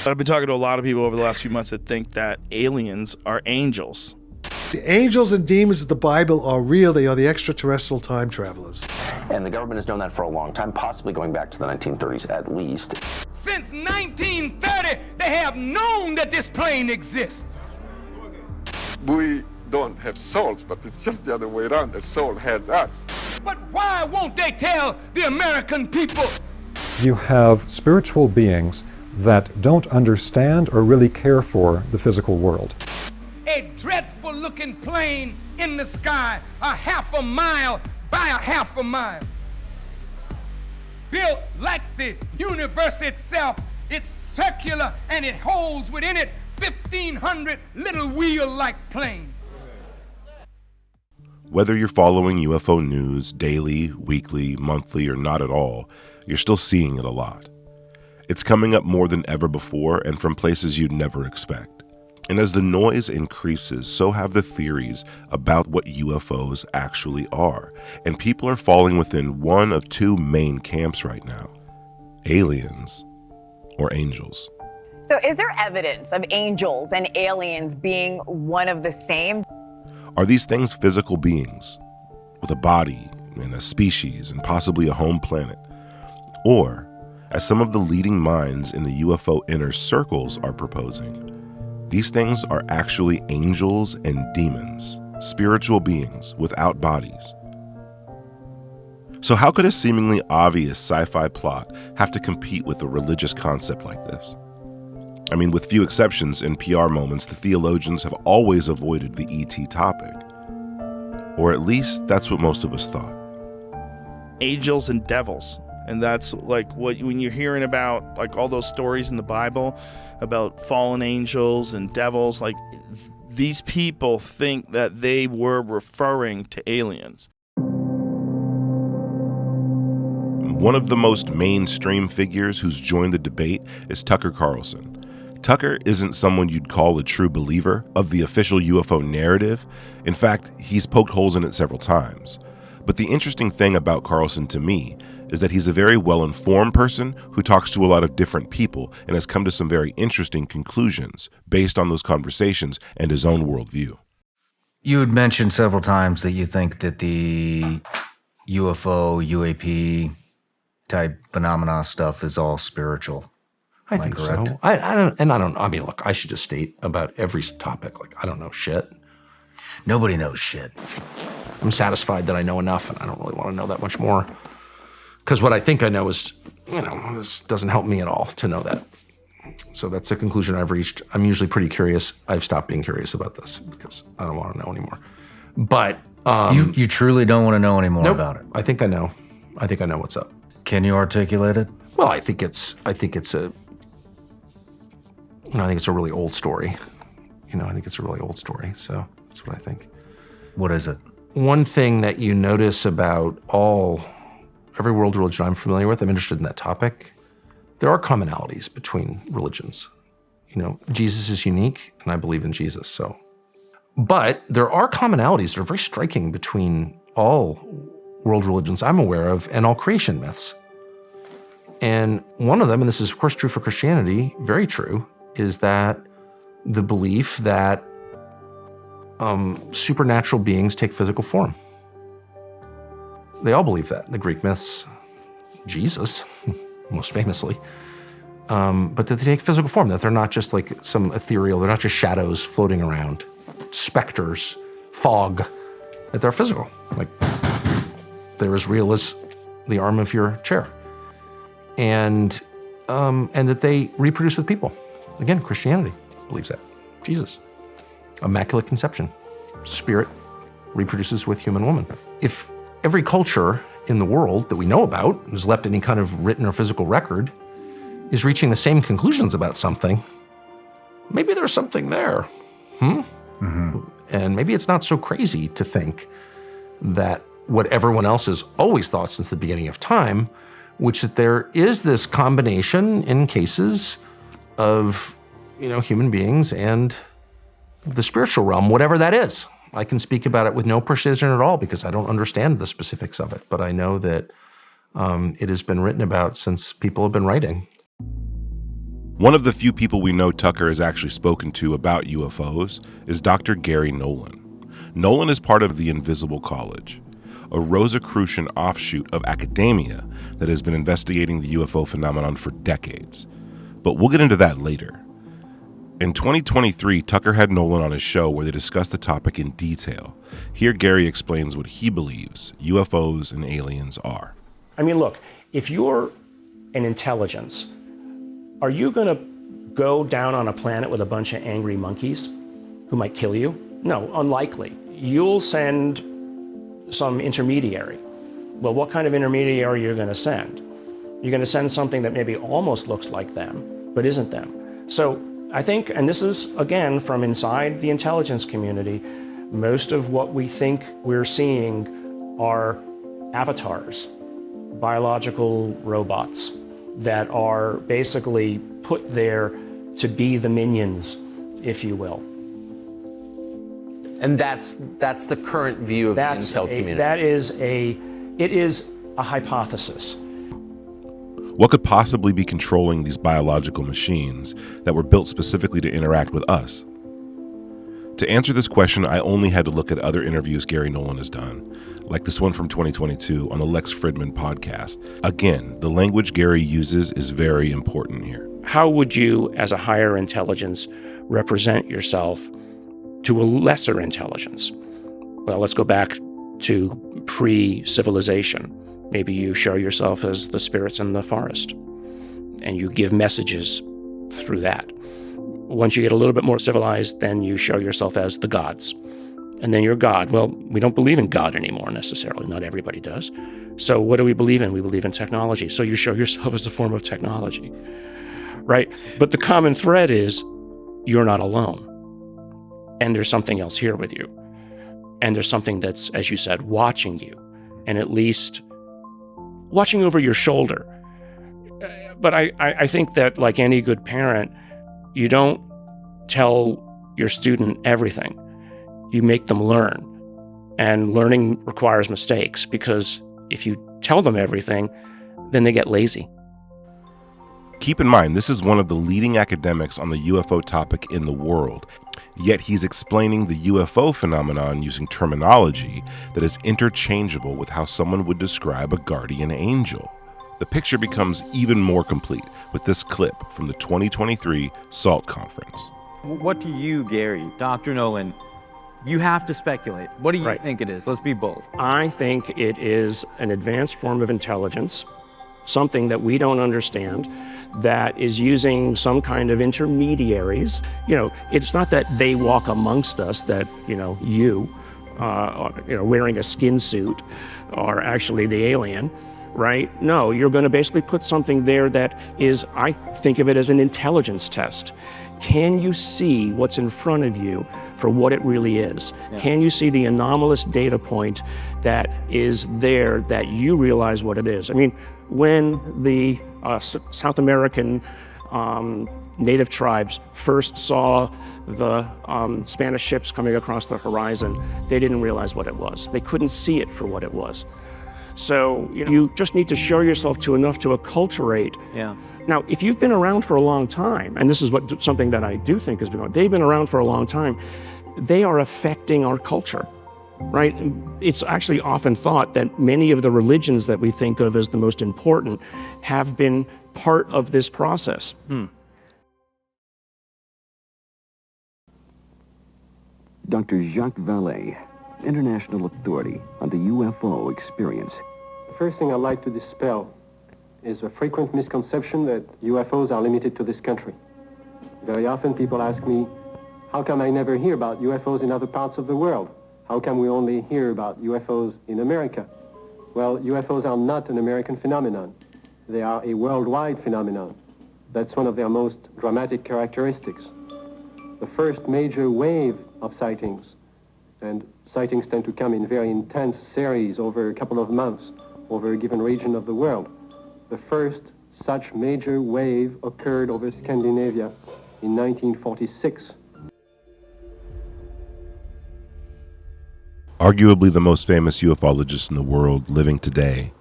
I've been talking to a lot of people over the last few months that think that aliens are angels. The angels and demons of the Bible are real. They are the extraterrestrial time travelers. And the government has known that for a long time, possibly going back to the 1930s at least. Since 1930, they have known that this plane exists. We don't have souls, but it's just the other way around. The soul has us. But why won't they tell the American people? You have spiritual beings that don't understand or really care for the physical world. A dreadful looking plane in the sky, a half a mile by a half a mile. Built like the universe itself. It's circular and it holds within it 1,500 little wheel-like planes. Whether you're following UFO news daily, weekly, monthly, or not at all, you're still seeing it a lot. It's coming up more than ever before and from places you'd never expect. And as the noise increases, so have the theories about what UFOs actually are. And people are falling within one of two main camps right now: aliens or angels. So is there evidence of angels and aliens being one of the same? Are these things physical beings with a body and a species and possibly a home planet? Or, as some of the leading minds in the UFO inner circles are proposing, these things are actually angels and demons, spiritual beings without bodies. So how could a seemingly obvious sci-fi plot have to compete with a religious concept like this? I mean, with few exceptions in PR moments, the theologians have always avoided the ET topic. Or at least that's what most of us thought. Angels and devils. And that's like what when you're hearing about like all those stories in the Bible about fallen angels and devils, like these people think that they were referring to aliens. One of the most mainstream figures who's joined the debate is Tucker Carlson. Tucker isn't someone you'd call a true believer of the official UFO narrative. In fact, he's poked holes in it several times. But the interesting thing about Carlson to me is that he's a very well-informed person who talks to a lot of different people and has come to some very interesting conclusions based on those conversations and his own worldview. You had mentioned several times that you think that the UFO, UAP type phenomena stuff is all spiritual. I think so. I mean, look, I should just state about every topic, like, I don't know shit. Nobody knows shit. I'm satisfied that I know enough, and I don't really want to know that much more. Because what I think I know is, this doesn't help me at all to know that. So that's a conclusion I've reached. I'm usually pretty curious. I've stopped being curious about this because I don't want to know anymore. But you truly don't want to know any more about it. I think I know. I think I know what's up. Can you articulate it? Well, I think it's a really old story. I think it's a really old story. So that's what I think. What is it? One thing that you notice about every world religion I'm familiar with, I'm interested in that topic. There are commonalities between religions. Jesus is unique, and I believe in Jesus. But there are commonalities that are very striking between all world religions I'm aware of and all creation myths. And one of them, and this is of course true for Christianity, very true, is that the belief that supernatural beings take physical form. They all believe that. The Greek myths, Jesus, most famously, but that they take physical form, that they're not just like some ethereal, they're not just shadows floating around, specters, fog, that they're physical. Like, they're as real as the arm of your chair. And that they reproduce with people. Again, Christianity believes that. Jesus, Immaculate Conception, spirit reproduces with human woman. If every culture in the world that we know about, who's left any kind of written or physical record, is reaching the same conclusions about something, maybe there's something there. Mm-hmm. And maybe it's not so crazy to think that what everyone else has always thought since the beginning of time, which that there is this combination in cases of, human beings and the spiritual realm, whatever that is. I can speak about it with no precision at all because I don't understand the specifics of it, but I know that it has been written about since people have been writing. One of the few people we know Tucker has actually spoken to about UFOs is Dr. Gary Nolan. Nolan is part of the Invisible College, a Rosicrucian offshoot of academia that has been investigating the UFO phenomenon for decades. But we'll get into that later. In 2023, Tucker had Nolan on his show where they discussed the topic in detail. Here, Gary explains what he believes UFOs and aliens are. I mean, look, if you're an intelligence, are you going to go down on a planet with a bunch of angry monkeys who might kill you? No, unlikely. You'll send some intermediary. Well, what kind of intermediary are you going to send? You're going to send something that maybe almost looks like them, but isn't them. So I think, and this is, again, from inside the intelligence community, most of what we think we're seeing are avatars, biological robots that are basically put there to be the minions, if you will. And that's the current view of the intel community. It is a hypothesis. What could possibly be controlling these biological machines that were built specifically to interact with us? To answer this question, I only had to look at other interviews Gary Nolan has done, like this one from 2022 on the Lex Fridman podcast. Again, the language Gary uses is very important here. How would you, as a higher intelligence, represent yourself to a lesser intelligence? Well, let's go back to pre-civilization. Maybe you show yourself as the spirits in the forest, and you give messages through that. Once you get a little bit more civilized, then you show yourself as the gods. And then you're God. Well, we don't believe in God anymore necessarily. Not everybody does. So what do we believe in? We believe in technology. So you show yourself as a form of technology, right? But the common thread is you're not alone. And there's something else here with you. And there's something that's, as you said, watching you, and at least watching over your shoulder. But I think that, like any good parent, you don't tell your student everything. You make them learn. And learning requires mistakes, because if you tell them everything, then they get lazy. Keep in mind, this is one of the leading academics on the UFO topic in the world. Yet he's explaining the UFO phenomenon using terminology that is interchangeable with how someone would describe a guardian angel. The picture becomes even more complete with this clip from the 2023 SALT conference. What do you, Gary, Dr. Nolan, you have to speculate. What do you think it is? Let's be bold. I think it is an advanced form of intelligence, something that we don't understand, that is using some kind of intermediaries. It's not that they walk amongst us, that, wearing a skin suit are actually the alien, right? No, you're going to basically put something there that is, I think of it as an intelligence test. Can you see what's in front of you for what it really is? Yeah. Can you see the anomalous data point that is there that you realize what it is? I mean, when the South American native tribes first saw the Spanish ships coming across the horizon, they didn't realize what it was. They couldn't see it for what it was. So you just need to show yourself to enough to acculturate. Yeah. Now, if you've been around for a long time, and this is something that I do think has been, they've been around for a long time, they are affecting our culture, right? It's actually often thought that many of the religions that we think of as the most important have been part of this process. Dr. Jacques Vallée, international authority on the UFO experience. The first thing I'd like to dispel is a frequent misconception that UFOs are limited to this country. Very often people ask me, how come I never hear about UFOs in other parts of the world? How come we only hear about UFOs in America? Well, UFOs are not an American phenomenon. They are a worldwide phenomenon. That's one of their most dramatic characteristics. The first major wave of sightings, and sightings tend to come in very intense series over a couple of months over a given region of the world. The first such major wave occurred over Scandinavia in 1946. Arguably the most famous ufologist in the world living today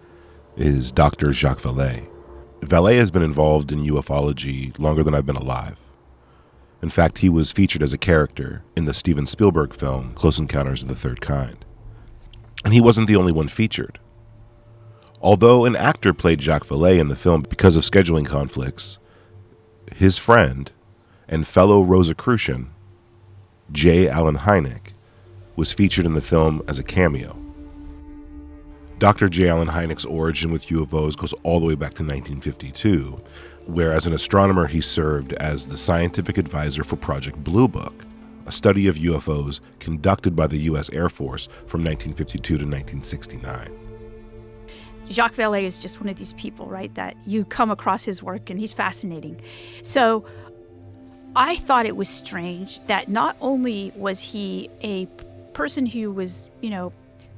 is Dr. Jacques Vallée. Vallée has been involved in ufology longer than I've been alive. In fact, he was featured as a character in the Steven Spielberg film Close Encounters of the Third Kind. And he wasn't the only one featured. Although an actor played Jacques Vallée in the film because of scheduling conflicts, his friend and fellow Rosicrucian, J. Allen Hynek, was featured in the film as a cameo. Dr. J. Allen Hynek's origin with UFOs goes all the way back to 1952, where as an astronomer he served as the scientific advisor for Project Blue Book, a study of UFOs conducted by the U.S. Air Force from 1952 to 1969. Jacques Vallée is just one of these people, right, that you come across his work and he's fascinating. So I thought it was strange that not only was he a person who was,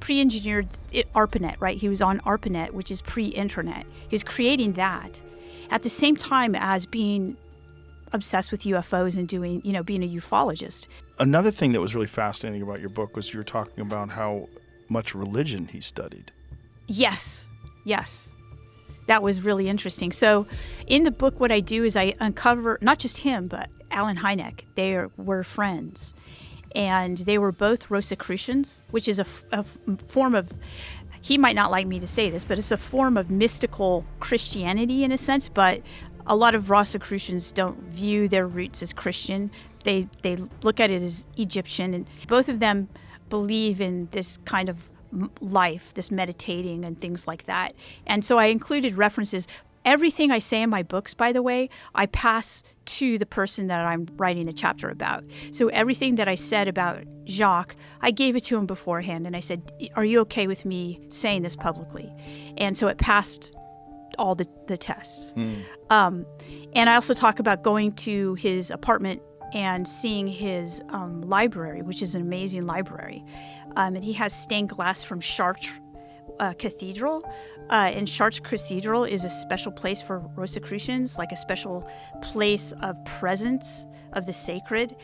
pre-engineered ARPANET, right? He was on ARPANET, which is pre-internet. He was creating that at the same time as being obsessed with UFOs and doing, being a ufologist. Another thing that was really fascinating about your book was you were talking about how much religion he studied. Yes. That was really interesting. So in the book, what I do is I uncover not just him, but Allen Hynek. They were friends. And they were both Rosicrucians, which is a form of, he might not like me to say this, but it's a form of mystical Christianity in a sense, but a lot of Rosicrucians don't view their roots as Christian. They look at it as Egyptian, and both of them believe in this kind of life, this meditating and things like that. And so I included references. Everything I say in my books, by the way, I pass to the person that I'm writing the chapter about. So everything that I said about Jacques, I gave it to him beforehand, and I said, are you okay with me saying this publicly? And so it passed all the tests. And I also talk about going to his apartment and seeing his library, which is an amazing library. And he has stained glass from Chartres Cathedral. And Chartres Cathedral is a special place for Rosicrucians, like a special place of presence of the sacred.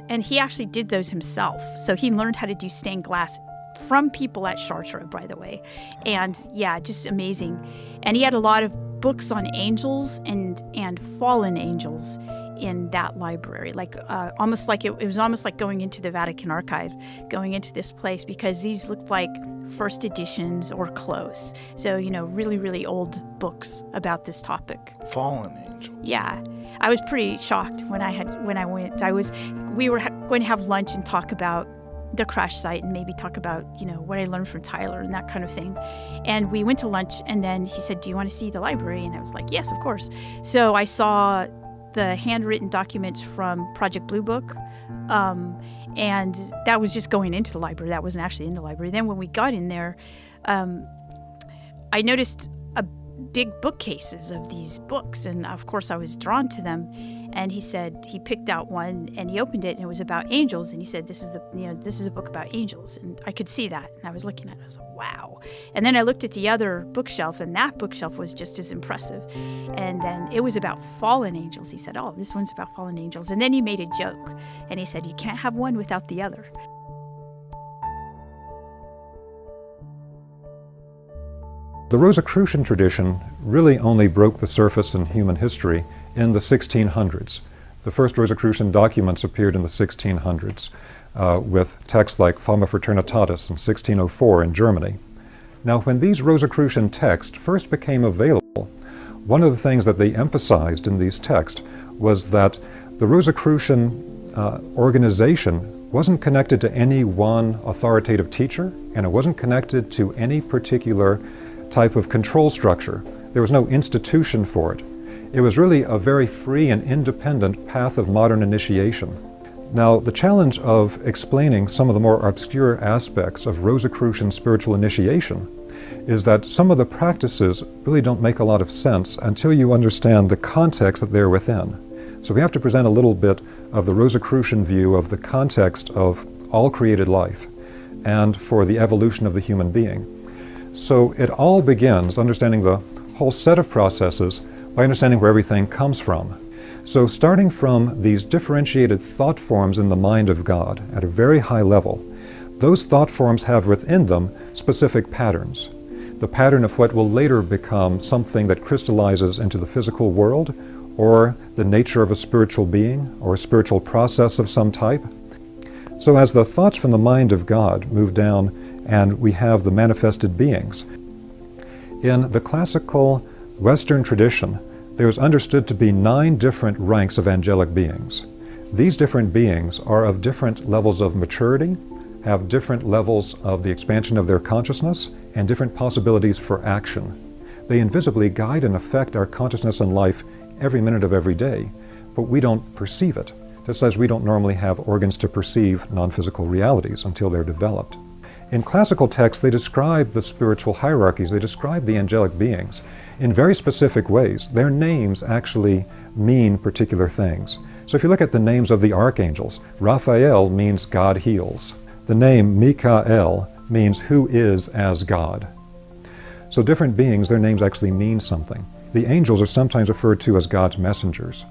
And he actually did those himself. So he learned how to do stained glass from people at Chartres, by the way. And yeah, just amazing. And he had a lot of books on angels and fallen angels in that library, like almost like it was almost like going into the Vatican archive, going into this place, because these looked like first editions or close. So, really, really old books about this topic. Fallen angel. Yeah. I was pretty shocked when I went. We were going to have lunch and talk about the crash site and maybe talk about, what I learned from Tyler and that kind of thing. And we went to lunch, and then he said, do you want to see the library? And I was like, yes, of course. So I saw the handwritten documents from Project Blue Book, and that was just going into the library. That wasn't actually in the library. Then when we got in there, I noticed big bookcases of these books, and of course I was drawn to them. And he said he picked out one and he opened it, and it was about angels. And he said, this is a book about angels. And I could see that, and I was looking at it. I was like, wow. And then I looked at the other bookshelf, and that bookshelf was just as impressive. And then it was about fallen angels. He said, oh, this one's about fallen angels. And then he made a joke, and he said, you can't have one without the other. The Rosicrucian tradition really only broke the surface in human history in the 1600s. The first Rosicrucian documents appeared in the 1600s with texts like Fama Fraternitatis in 1604 in Germany. Now, when these Rosicrucian texts first became available, one of the things that they emphasized in these texts was that the Rosicrucian organization wasn't connected to any one authoritative teacher, and it wasn't connected to any particular type of control structure. There was no institution for it. It was really a very free and independent path of modern initiation. Now, the challenge of explaining some of the more obscure aspects of Rosicrucian spiritual initiation is that some of the practices really don't make a lot of sense until you understand the context that they're within. So we have to present a little bit of the Rosicrucian view of the context of all created life and for the evolution of the human being. So it all begins understanding the whole set of processes by understanding where everything comes from. So starting from these differentiated thought forms in the mind of God at a very high level, those thought forms have within them specific patterns. the pattern of what will later become something that crystallizes into the physical world, or the nature of a spiritual being, or a spiritual process of some type. So as the thoughts from the mind of God move down and we have the manifested beings, in the classical Western tradition, there is understood to be 9 different ranks of angelic beings. These different beings are of different levels of maturity, have different levels of the expansion of their consciousness, and different possibilities for action. They invisibly guide and affect our consciousness and life every minute of every day, but we don't perceive it, just as we don't normally have organs to perceive non-physical realities until they're developed. In classical texts, they describe the spiritual hierarchies, they describe the angelic beings in very specific ways. Their names actually mean particular things. So if you look at the names of the archangels, Raphael means God heals. The name Michael means who is as God. So different beings, their names actually mean something. The angels are sometimes referred to as God's messengers.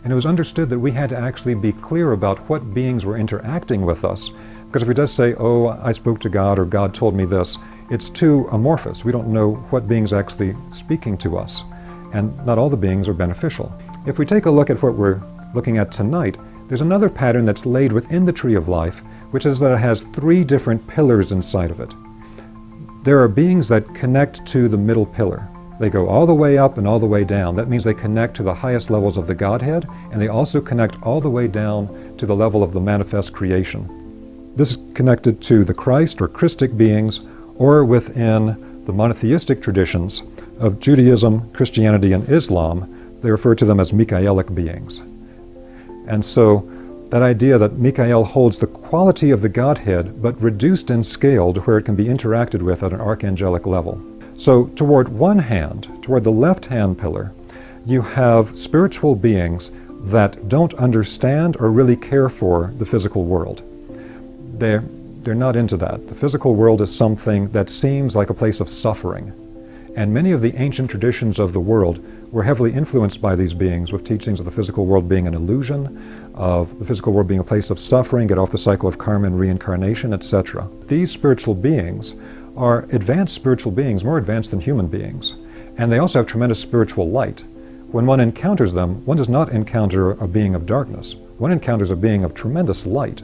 And it was understood that we had to actually be clear about what beings were interacting with us. Because if we just say, oh, I spoke to God, or God told me this, it's too amorphous. We don't know what being's actually speaking to us. And not all the beings are beneficial. If we take a look at what we're looking at tonight, there's another pattern that's laid within the tree of life, which is that it has 3 different pillars inside of it. There are beings that connect to the middle pillar. They go all the way up and all the way down. That means they connect to the highest levels of the Godhead, and they also connect all the way down to the level of the manifest creation. This is connected to the Christ or Christic beings, or within the monotheistic traditions of Judaism, Christianity, and Islam. They refer to them as Michaelic beings. And so that idea that Michael holds the quality of the Godhead, but reduced in scale to where it can be interacted with at an archangelic level. So toward one hand, toward the left-hand pillar, you have spiritual beings that don't understand or really care for the physical world. They're not into that. The physical world is something that seems like a place of suffering. And many of the ancient traditions of the world were heavily influenced by these beings, with teachings of the physical world being an illusion, of the physical world being a place of suffering, get off the cycle of karma and reincarnation, etc. These spiritual beings are advanced spiritual beings, more advanced than human beings. And they also have tremendous spiritual light. When one encounters them, one does not encounter a being of darkness. One encounters a being of tremendous light.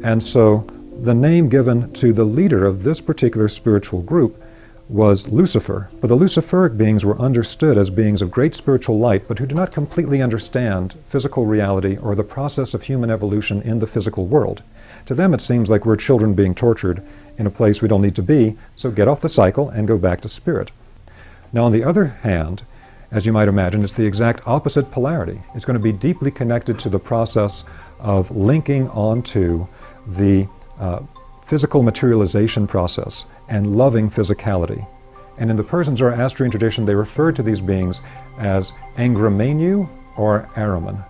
And so the name given to the leader of this particular spiritual group was Lucifer. But the Luciferic beings were understood as beings of great spiritual light, but who do not completely understand physical reality or the process of human evolution in the physical world. To them it seems like we're children being tortured in a place we don't need to be, so get off the cycle and go back to spirit. Now on the other hand, as you might imagine, it's the exact opposite polarity. It's going to be deeply connected to the process of linking onto the physical materialization process and loving physicality. And in the Persian Zoroastrian tradition, they refer to these beings as Angramenu or Ahriman.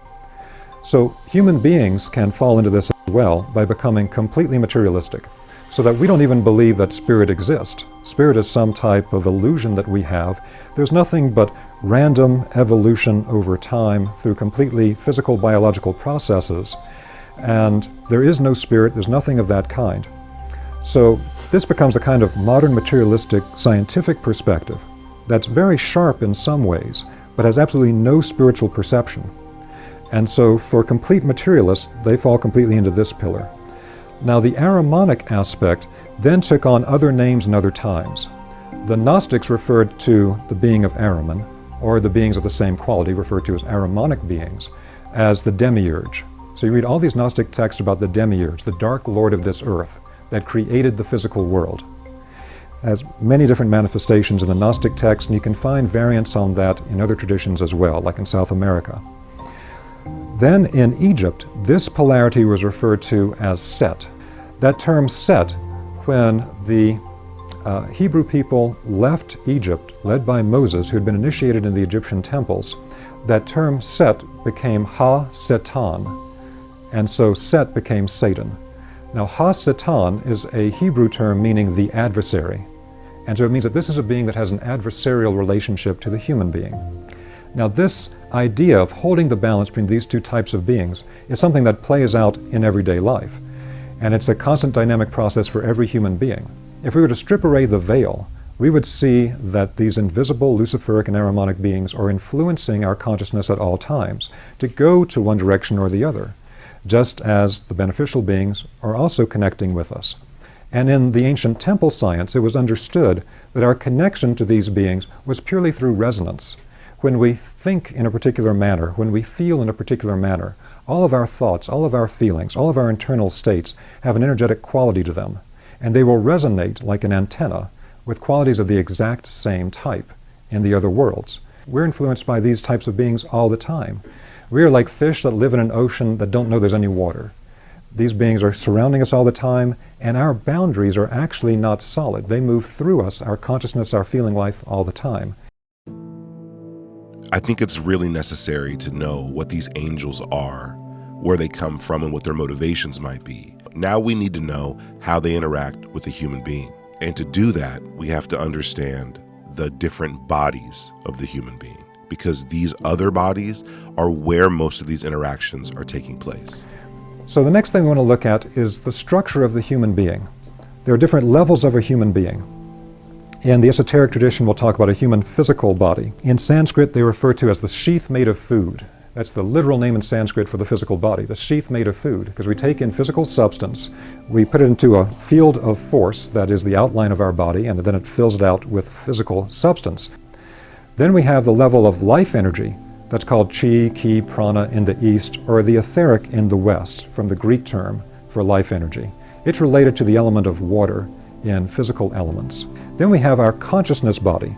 So human beings can fall into this as well by becoming completely materialistic, so that we don't even believe that spirit exists. Spirit is some type of illusion that we have. There's nothing but random evolution over time through completely physical biological processes, and there is no spirit, there's nothing of that kind. So this becomes a kind of modern materialistic scientific perspective that's very sharp in some ways, but has absolutely no spiritual perception. And so for complete materialists, they fall completely into this pillar. Now the Ahrimanic aspect then took on other names and other times. The Gnostics referred to the being of Ahriman, or the beings of the same quality referred to as Ahrimanic beings, as the demiurge. So you read all these Gnostic texts about the demiurge, the dark lord of this earth, that created the physical world. Has many different manifestations in the Gnostic text, and you can find variants on that in other traditions as well, like in South America. Then in Egypt, this polarity was referred to as Set. That term Set, when the Hebrew people left Egypt, led by Moses, who had been initiated in the Egyptian temples, that term Set became Ha-Satan, and so Set became Satan. Now Ha-Satan is a Hebrew term meaning the adversary, and so it means that this is a being that has an adversarial relationship to the human being. Now this idea of holding the balance between these two types of beings is something that plays out in everyday life, and it's a constant dynamic process for every human being. If we were to strip away the veil we would see that these invisible Luciferic and Ahrimanic beings are influencing our consciousness at all times to go to one direction or the other, just as the beneficial beings are also connecting with us. And in the ancient temple science, it was understood that our connection to these beings was purely through resonance. When we think in a particular manner, when we feel in a particular manner, all of our thoughts, all of our feelings, all of our internal states have an energetic quality to them, and they will resonate like an antenna with qualities of the exact same type in the other worlds. We're influenced by these types of beings all the time. We are like fish that live in an ocean that don't know there's any water. These beings are surrounding us all the time, and our boundaries are actually not solid. They move through us, our consciousness, our feeling life, all the time. I think it's really necessary to know what these angels are, where they come from, and what their motivations might be. Now we need to know how they interact with a human being. And to do that, we have to understand the different bodies of the human being, because these other bodies are where most of these interactions are taking place. So the next thing we want to look at is the structure of the human being. There are different levels of a human being. In the esoteric tradition, we'll talk about a human physical body. In Sanskrit, they refer to as the sheath made of food. That's the literal name in Sanskrit for the physical body, the sheath made of food, because we take in physical substance, we put it into a field of force that is the outline of our body, and then it fills it out with physical substance. Then we have the level of life energy, that's called chi, ki, prana in the East, or the etheric in the West, from the Greek term for life energy. It's related to the element of water in physical elements. Then we have our consciousness body,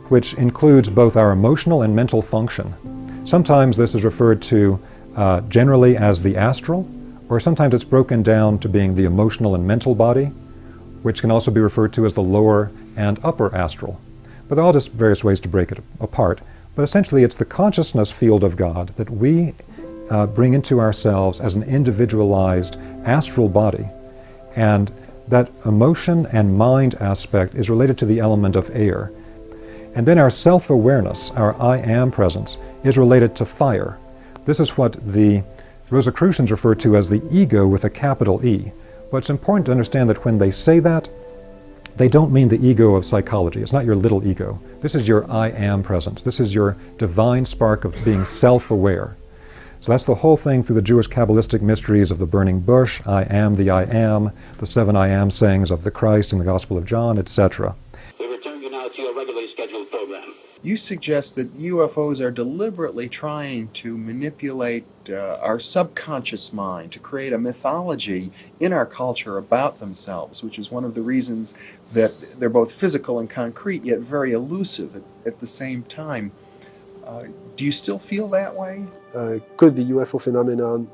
which includes both our emotional and mental function. Sometimes this is referred to generally as the astral, or sometimes it's broken down to being the emotional and mental body, which can also be referred to as the lower and upper astral. But there are all just various ways to break it apart. But essentially it's the consciousness field of God that we bring into ourselves as an individualized astral body. And that emotion and mind aspect is related to the element of air. And then our self-awareness, our I am presence, is related to fire. This is what the Rosicrucians refer to as the ego with a capital E. But it's important to understand that when they say that, they don't mean the ego of psychology. It's not your little ego. This is your I am presence. This is your divine spark of being self-aware. So that's the whole thing through the Jewish Kabbalistic mysteries of the burning bush, I am, the 7 I am sayings of the Christ in the Gospel of John, etc. We return you now to your regularly scheduled program. You suggest that UFOs are deliberately trying to manipulate our subconscious mind to create a mythology in our culture about themselves, which is one of the reasons that they're both physical and concrete, yet very elusive at the same time. Do you still feel that way? Could the UFO phenomenon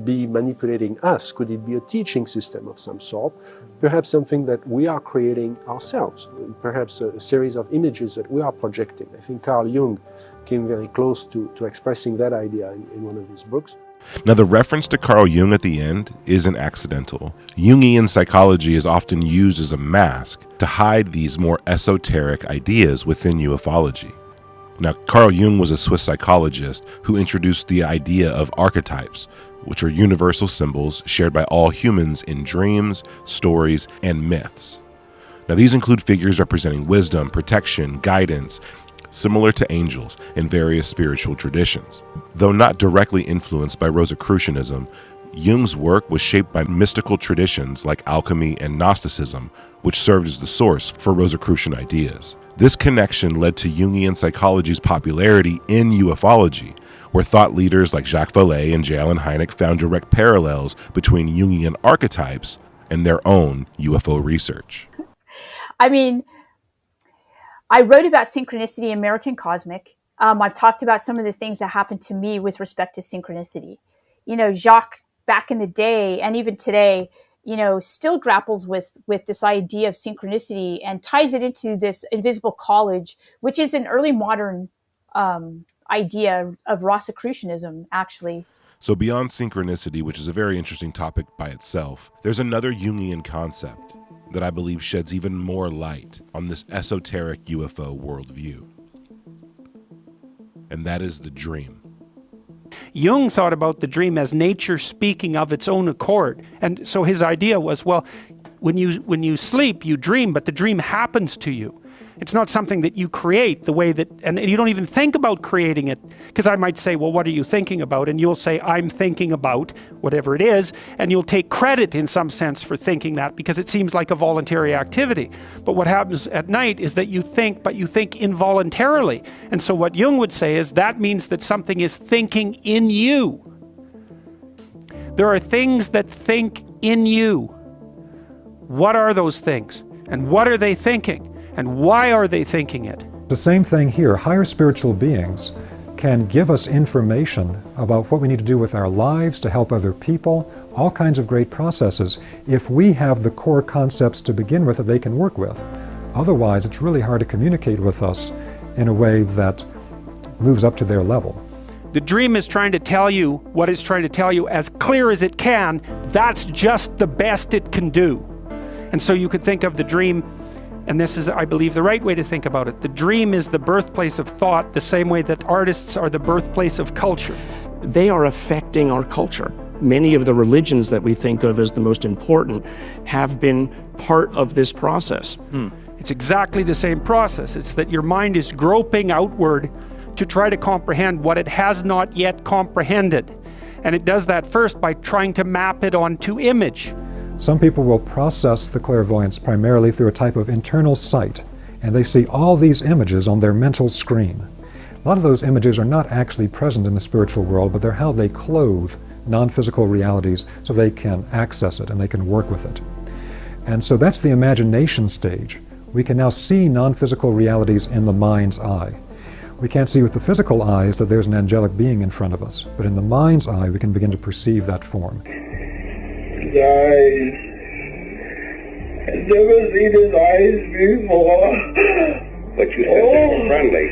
be manipulating us? Could it be a teaching system of some sort? Perhaps something that we are creating ourselves, perhaps a series of images that we are projecting. I think Carl Jung came very close to expressing that idea in one of his books. Now, the reference to Carl Jung at the end isn't accidental. Jungian psychology is often used as a mask to hide these more esoteric ideas within ufology. Now, Carl Jung was a Swiss psychologist who introduced the idea of archetypes, which are universal symbols shared by all humans in dreams, stories, and myths. Now, these include figures representing wisdom, protection, guidance, similar to angels in various spiritual traditions. Though not directly influenced by Rosicrucianism, Jung's work was shaped by mystical traditions like alchemy and Gnosticism, which served as the source for Rosicrucian ideas. This connection led to Jungian psychology's popularity in ufology, where thought leaders like Jacques Vallée and J. Allen Hynek found direct parallels between Jungian archetypes and their own UFO research. I mean, I wrote about synchronicity in American Cosmic. I've talked about some of the things that happened to me with respect to synchronicity. You know, Jacques, back in the day, and even today, you know, still grapples with this idea of synchronicity and ties it into this invisible college, which is an early modern idea of Rosicrucianism, actually. So beyond synchronicity, which is a very interesting topic by itself, there's another Jungian concept that I believe sheds even more light on this esoteric UFO worldview. And that is the dream. Jung thought about the dream as nature speaking of its own accord. And so his idea was, well, when you sleep, you dream, but the dream happens to you. It's not something that you create the way that, and you don't even think about creating it. Because I might say, well, what are you thinking about? And you'll say, I'm thinking about whatever it is, and you'll take credit in some sense for thinking that because it seems like a voluntary activity. But what happens at night is that you think, but you think involuntarily. And so what Jung would say is that means that something is thinking in you. There are things that think in you. What are those things? And what are they thinking? And why are they thinking it? The same thing here. Higher spiritual beings can give us information about what we need to do with our lives to help other people, all kinds of great processes, if we have the core concepts to begin with that they can work with. Otherwise, it's really hard to communicate with us in a way that moves up to their level. The dream is trying to tell you what it's trying to tell you as clear as it can. That's just the best it can do. And so you could think of the dream, and this is, I believe, the right way to think about it. The dream is the birthplace of thought, the same way that artists are the birthplace of culture. They are affecting our culture. Many of the religions that we think of as the most important have been part of this process. It's exactly the same process. It's that your mind is groping outward to try to comprehend what it has not yet comprehended. And it does that first by trying to map it onto image. Some people will process the clairvoyance primarily through a type of internal sight, and they see all these images on their mental screen. A lot of those images are not actually present in the spiritual world, but they're how they clothe non-physical realities so they can access it and they can work with it. And so that's the imagination stage. We can now see non-physical realities in the mind's eye. We can't see with the physical eyes that there's an angelic being in front of us, but in the mind's eye we can begin to perceive that form. Eyes. I've never seen his eyes before. But you said they were friendly.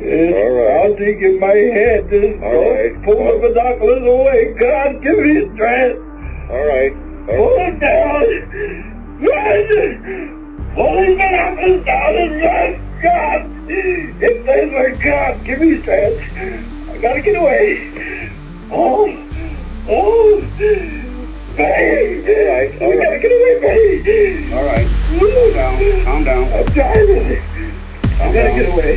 It's pounding in my head. Pull the binoculars away. God, give me strength. All right. Pull it down. Run! Pull the binoculars down and run. God! If they were God, give me strength. I gotta get away. Oh, babe! We gotta get away, babe! All right. Calm down. I'm trying. I gotta get away.